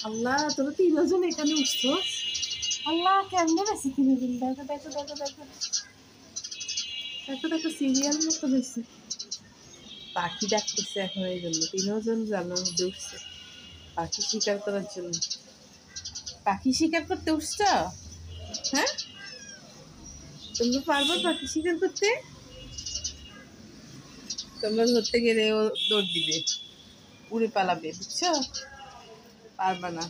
আল্লাহ, তোরা তিনজন এখানে উঠছো। আল্লাহ, কেমন আছে তিনজন? দেখো দেখো দেখো দেখো দেখো দেখো, সিরিয়াল মতো হয়েছে। পাখি ডাকতেছে এখন, এই জন্য তিনজন জানার মধ্যে উঠছে পাখি শিকার করার জন্য। পাখি শিকার করতে উঠছ? হ্যাঁ, তোমরা পারবো পাখি শিকার করতে? তোমরা ধরতে গেলে ও দৌড় দিবে, উড়ে পালাবে, বুঝছো? পারবা না,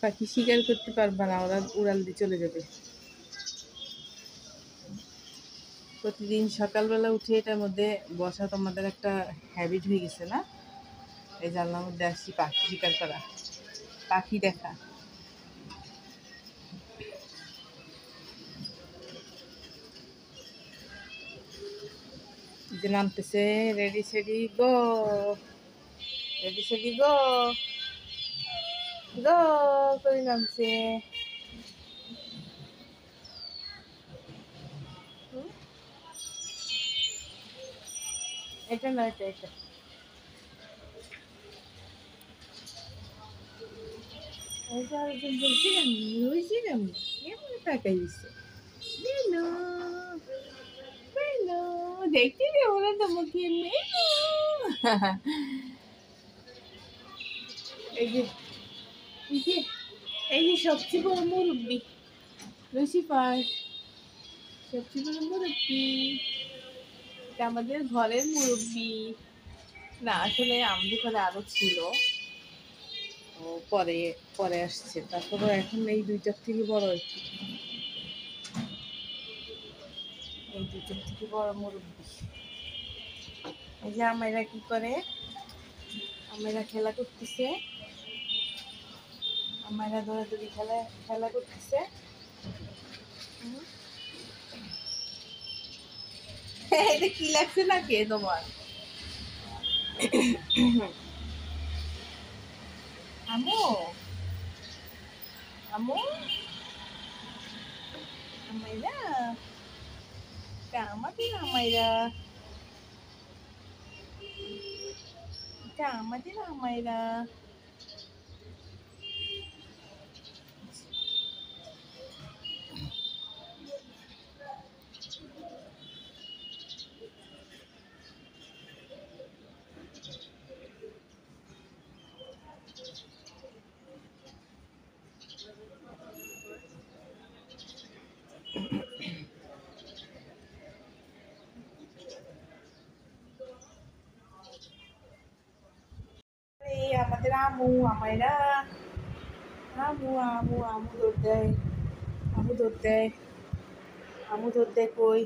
পাখি শিকার করতে পারবা না, ওরা উড়াল দিয়ে চলে যাবে। প্রতিদিন সকালবেলা উঠে এটার মধ্যে বসা তোমাদের একটা হ্যাবিট হয়ে গেছে না? এই জানলার মধ্যে আসছি পাখি শিকার করা, পাখি দেখা। যে নামতেছে, রেডি সেডি গো, রেডি সেডি গো, গো করে নামছে। এটা না, এটা এটা এটা আরেকজন বলছি আমি রয়েছি আমি এমন টাকাই দিচ্ছে। মেনু, মেনু দেখতে দেবো না তোমাকে, মেনু। এই যে, এই যে, এই যে সবচেয়ে বড় মুরব্বি লুসিফার, সবচেয়ে বড় মুরব্বি, এটা আমাদের ঘরের মুরব্বি। না, আসলে আমাদের ঘরে আরো ছিল, ও পরে পরে আসছে, তারপরে এখন এই দুইটার থেকে বড় আর কি, এই দুইটার থেকে বড় মুরব্বি। এই যে আমারা কি করে, আমারা খেলা করতেছে, আমারা দৌড়াদৌড়ি খেলা খেলা করতেছে। এটা কি লাগছে না কে তোমার? আমু, আমু, আমাইরা, এটা আমাদের আমাইরা, এটা আমাদের আমাইরা। এই আমাদের আমু আমাইরা, আমু আমু আমু দৌড় দেয়, আমু দৌড় দেয়, আমু দৌড় দেয় কই?